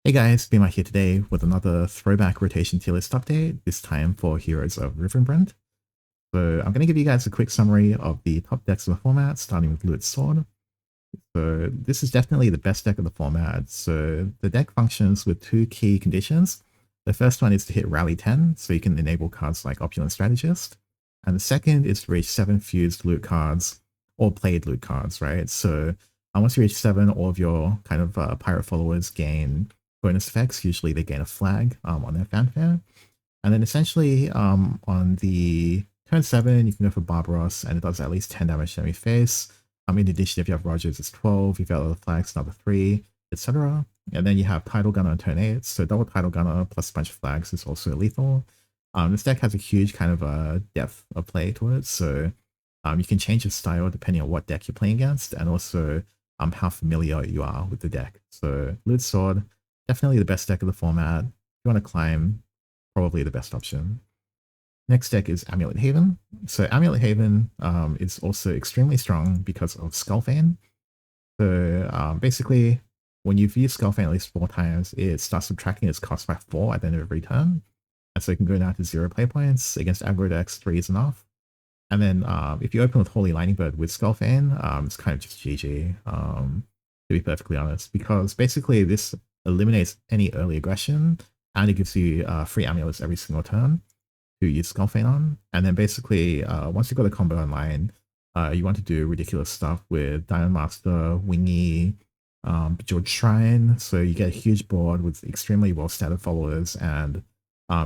Hey guys, BMI here today with another Throwback rotation tier list update, this time for Heroes of Rivenbrandt. So I'm going to give you guys a quick summary of the top decks of the format, starting with Lute Sword. So this is definitely the best deck of the format. So the deck functions with two key conditions. The first one is to hit Rally 10, so you can enable cards like Opulent Strategist. And the second is to reach 7 fused loot cards, or played loot cards, right? So once you reach 7, all of your kind of pirate followers gain bonus effects. Usually they gain a flag on their fanfare. And then essentially on the turn 7, you can go for Barbaros, and it does at least 10 damage to enemy face. In addition, if you have Rogers, it's 12. If you have other flags, another 3, etc. And then you have Tidal Gunner on turn 8. So double Tidal Gunner plus a bunch of flags is also lethal. This deck has a huge kind of depth of play to it. So you can change your style depending on what deck you're playing against, and also how familiar you are with the deck. So Lute Sword, definitely the best deck of the format. If you want to climb, probably the best option. Next deck is Amulet Haven. So Amulet Haven is also extremely strong because of Skullfane. So basically, when you've used Skullfane at least 4 times, it starts subtracting its cost by 4 at the end of every turn. And so it can go down to 0 play points. Against aggro decks, 3 is enough. And then if you open with Holy Lightning Bird with Skullfane, it's kind of just GG, to be perfectly honest. Because basically this eliminates any early aggression, and it gives you free amulets every single turn to use Skullfane on. And then basically, once you've got a combo online, you want to do ridiculous stuff with Diamond Master, Wingy, Bejeweled Shrine. So you get a huge board with extremely well-statted followers, and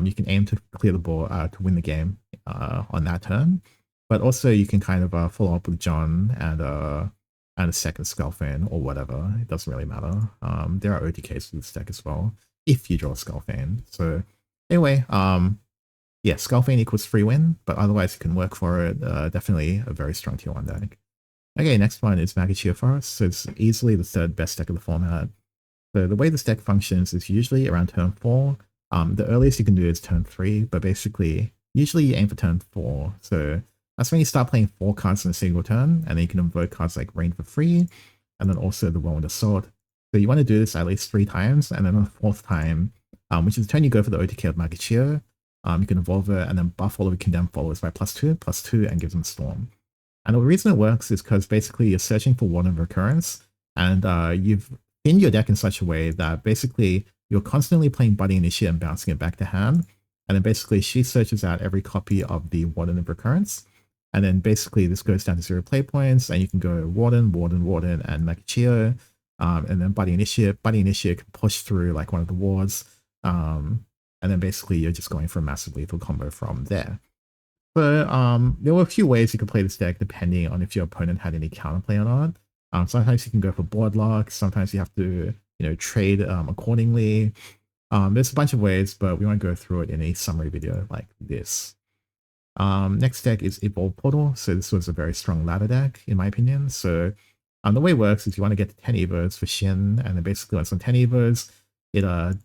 you can aim to clear the board to win the game on that turn. But also you can kind of follow up with John and a second Skullfane or whatever. It doesn't really matter. There are OTKs with this deck as well, if you draw Skullfane. So anyway, yeah, Skullfane equals free win, but otherwise you can work for it. Definitely a very strong tier 1 deck. Okay, next one is Magachia Forest. So it's easily the third best deck of the format. So the way this deck functions is usually around turn 4. The earliest you can do is turn 3, but basically, usually you aim for turn 4. So that's when you start playing 4 cards in a single turn, and then you can invoke cards like Rain for free, and then also the Whirlwind Assault. So you want to do this at least 3 times, and then on the 4th time, which is the turn you go for the OTK of Magachia, you can evolve it and then buff all of the condemned followers by +2, and gives them Storm. And the reason it works is because basically you're searching for Warden of Recurrence, and you've thinned your deck in such a way that basically you're constantly playing Budding Initiate and bouncing it back to hand. And then basically she searches out every copy of the Warden of Recurrence. And then basically this goes down to 0 play points, and you can go Warden, Warden, Warden, and Magachia. And then Budding Initiate. Budding Initiate can push through like one of the wards. And then basically you're just going for a massive lethal combo from there. So there were a few ways you could play this deck depending on if your opponent had any counterplay or not. Sometimes you can go for board lock. Sometimes you have to, trade accordingly. There's a bunch of ways, but we won't go through it in a summary video like this. Next deck is Evolve Portal. So this was a very strong ladder deck, in my opinion. So the way it works is you want to get to 10 Evos for Shin, and then basically once on 10 Evos, it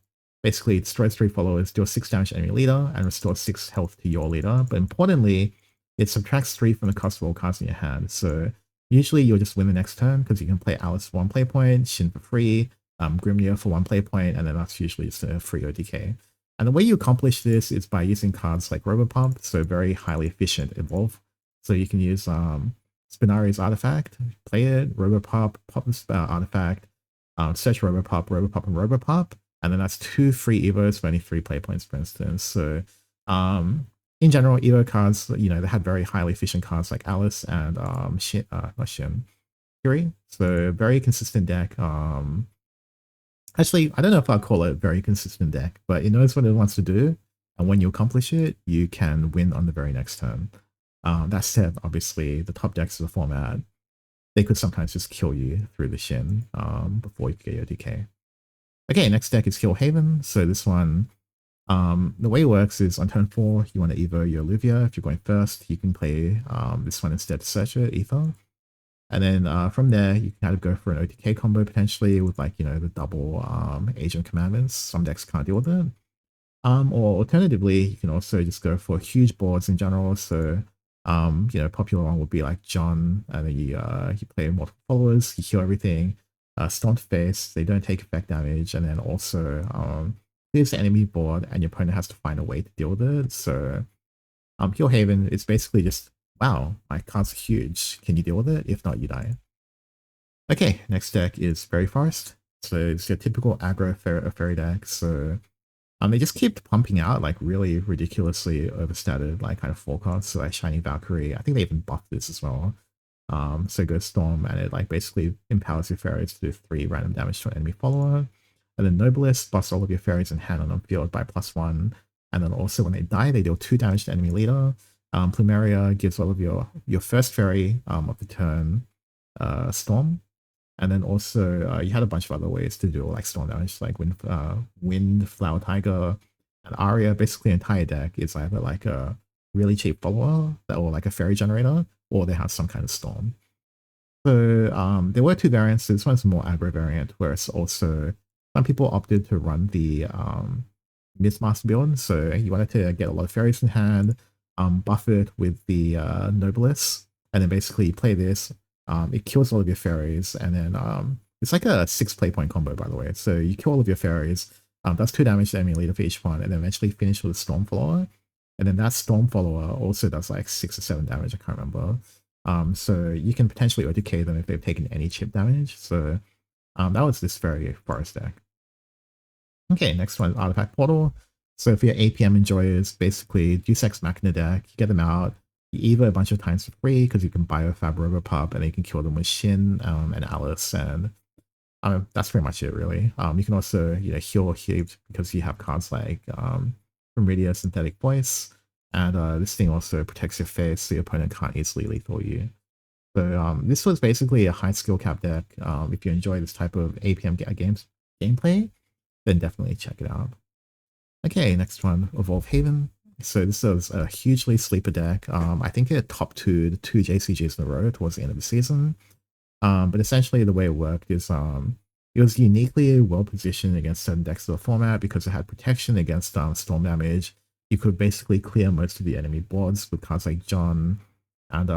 basically destroys 3 followers, deals 6 damage to enemy leader, and restores 6 health to your leader. But importantly, it subtracts 3 from the cost of all cards in your hand. So usually you'll just win the next turn because you can play Alice for 1 play point, Shin for free, Grimnir for 1 play point, and then that's usually just a free OTK. And the way you accomplish this is by using cards like Robopump, so very highly efficient evolve. So you can use Spinari's Artifact, play it, Robopop, pop this artifact, search Robopop, Robopop, and Robopop, and then that's 2 free Evos for any 3 play points, for instance. So in general, Evo cards, they had very highly efficient cards like Alice and not Shin, Fury. So very consistent deck. Actually, I don't know if I'll call it a very consistent deck, but it knows what it wants to do, and when you accomplish it, you can win on the very next turn. That said, obviously, the top decks of the format, they could sometimes just kill you through the Shin before you get your DK. Okay, next deck is Heal Haven. So this one, the way it works is on turn 4, you want to Evo your Olivia. If you're going first, you can play this one instead to search it, Ether. And then from there, you can kind of go for an OTK combo potentially with like, the double Agent Commandments. Some decks can't deal with it. Or alternatively, you can also just go for huge boards in general. So, popular one would be like John, and then you play multiple followers, you heal everything. Stormed Face, they don't take effect damage, and then also clears the enemy board, and your opponent has to find a way to deal with it. So Pure Haven is basically just, wow, my cards are huge. Can you deal with it? If not, you die. Okay, next deck is Fairy Forest. So it's your typical aggro fairy deck. So they just keep pumping out like really ridiculously overstated like kind of forecasts. So like Shining Valkyrie, I think they even buffed this as well. So Ghost Storm, and it like basically empowers your fairies to do 3 random damage to an enemy follower. And then Noblest buffs all of your fairies in hand and on field by +1. And then also when they die, they deal 2 damage to enemy leader. Plumeria gives all of your first fairy of the turn Storm. And then also you had a bunch of other ways to do like storm damage, like Wind, Flower Tiger, and Aria. Basically, the entire deck is either like a really cheap follower or like a fairy generator, or they have some kind of storm. So there were 2 variants. This one's a more aggro variant, where it's also some people opted to run the Mistmaster build. So you wanted to get a lot of fairies in hand, buff it with the Noblest, and then basically play this. It kills all of your fairies, and then it's like a 6 play point combo, by the way. So you kill all of your fairies, does 2 damage to enemy leader for each one, and then eventually finish with a Storm Follower. And then that Storm Follower also does like 6 or 7 damage, I can't remember. So you can potentially OTK them if they've taken any chip damage. So that was this Fairy Forest deck. Okay, next one is Artifact Portal. So for your APM enjoyers, basically Deus Ex Machina deck, you get them out, you Evo a bunch of times for free because you can Biofab Robopop, and then you can kill them with Shin and Alice, and that's pretty much it really. You can also heal Heap because you have cards like Meridia Synthetic Voice, and this thing also protects your face so your opponent can't easily lethal you. So this was basically a high skill cap deck. If you enjoy this type of APM gameplay, then definitely check it out. Okay, next one, Evolve Haven. So this was a hugely sleeper deck. I think it top 2 JCGs in a row towards the end of the season. But essentially the way it worked is it was uniquely well positioned against certain decks of the format because it had protection against storm damage. You could basically clear most of the enemy boards with cards like John and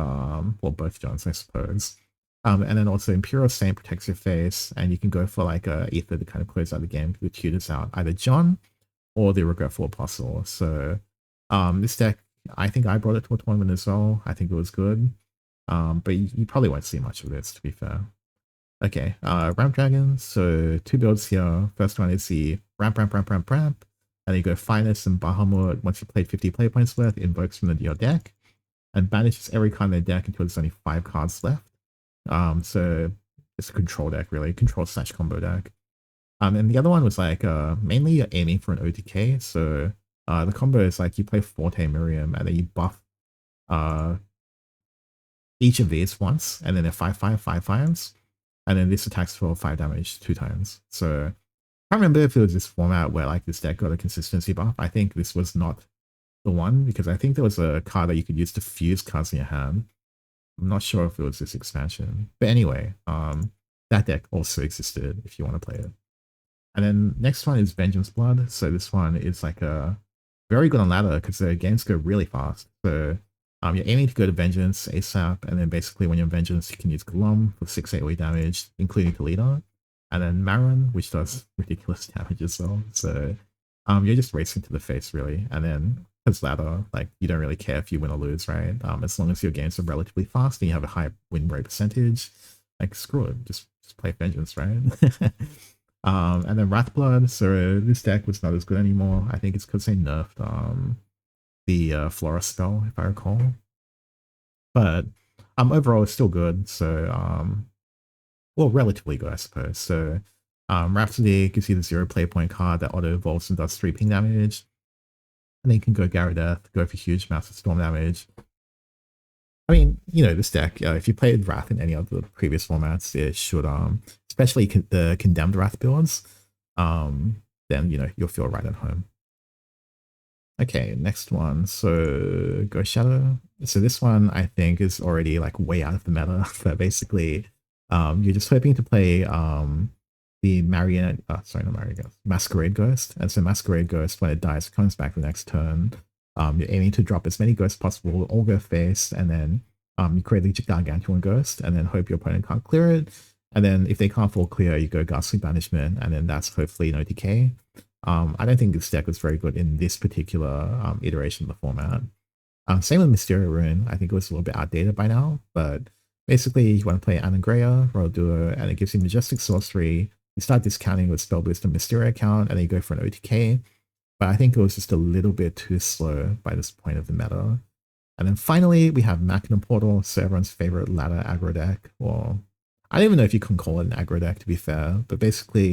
well, both Johns, I suppose. And then also Imperial Saint protects your face, and you can go for like a Ether to kind of close out the game to tutors out either John or the Regretful Apostle. So this deck, I think I brought it to a tournament as well. I think it was good. But you probably won't see much of this, to be fair. Okay, Ramp Dragon. So 2 builds here. First one is the Ramp. And then you go Finest and Bahamut. Once you played 50 play points worth, invokes from your deck and banishes every card in the deck until there's only 5 cards left. So it's a control deck, really. Control/combo deck. And the other one was like mainly you're aiming for an OTK. So the combo is like you play Forte Miriam, and then you buff each of these once, and then they're 5/5/5/5s, and then this attacks for 5 damage 2 times. So I can't remember if it was this format where like this deck got a consistency buff. I think this was not the one, because I think there was a card that you could use to fuse cards in your hand. I'm not sure if it was this expansion, but anyway, that deck also existed if you want to play it. And then next one is Vengeance Blood. So this one is like a very good on ladder because the games go really fast. So you're aiming to go to Vengeance ASAP, and then basically when you're in Vengeance, you can use Glum for 6 AoE damage, including to leader, and then Marin, which does ridiculous damage as well. So you're just racing to the face really, and then because ladder, like you don't really care if you win or lose, right? As long as your games are relatively fast and you have a high win rate percentage, like screw it, just play Vengeance, right? And then Wrathblood. So this deck was not as good anymore. I think it's because they nerfed the Flora spell, if I recall. But overall, it's still good. So well, relatively good, I suppose. So Rhapsody gives you the 0 play point card that auto evolves and does 3 ping damage. And then you can go Gyaradeath, go for huge massive storm damage. I mean, this deck, if you played Wrath in any of the previous formats, it should, especially the Condemned Wrath builds, then, you'll feel right at home. Okay, next one. So Ghost Shadow. So this one, I think, is already like way out of the meta. But basically, you're just hoping to play the Masquerade Ghost. And so Masquerade Ghost, when it dies, it comes back the next turn. You're aiming to drop as many ghosts as possible, all go face, and then you create the Gargantuan Ghost, and then hope your opponent can't clear it. And then if they can't full clear, you go Ghastly Banishment, and then that's hopefully no decay. I don't think this deck was very good in this particular iteration of the format. Same with Mysterio Rune. I think it was a little bit outdated by now, but basically you want to play Anangrea, Royal Duo, and it gives you Majestic Sorcery. You start discounting with Spell Boost and Mysterio account, and then you go for an OTK. But I think it was just a little bit too slow by this point of the meta. And then finally, we have Machina Portal, so everyone's favorite ladder aggro deck. Or I don't even know if you can call it an aggro deck, to be fair, but basically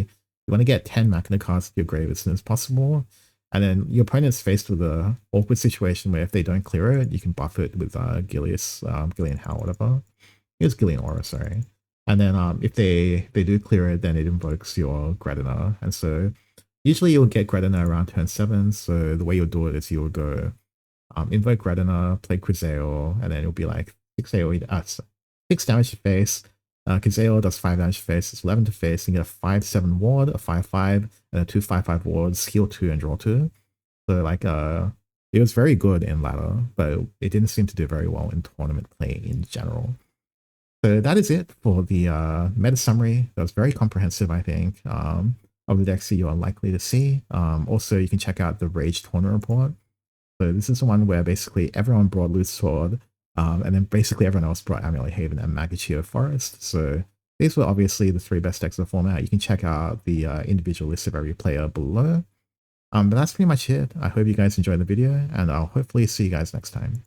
you want to get 10 Machina cards to your grave as soon as possible. And then your opponent's faced with a awkward situation where if they don't clear it, you can buff it with Gillian Howe, whatever. It was Gillian Aura, sorry. And then if they do clear it, then it invokes your Gradina. And so usually you'll get Gradina around turn 7. So the way you'll do it is you'll go invoke Gradina, play Quizeo, and then it'll be like 6 damage to face. Quizeo does 5 damage to face, it's 11 to face, and you get a 5/7 ward, a 5/5, and a 2/5/5 wards, heal 2 and draw 2. So like it was very good in ladder, but it didn't seem to do very well in tournament play in general. So that is it for the meta summary. That was very comprehensive, I think, of the decks that you are likely to see. Also, you can check out the Rage Tournament Report. So this is the one where basically everyone brought Loose Sword, and then basically everyone else brought Amulet Haven and Magachio Forest. So these were obviously the 3 best decks of the format. You can check out the individual list of every player below. But that's pretty much it. I hope you guys enjoyed the video, and I'll hopefully see you guys next time.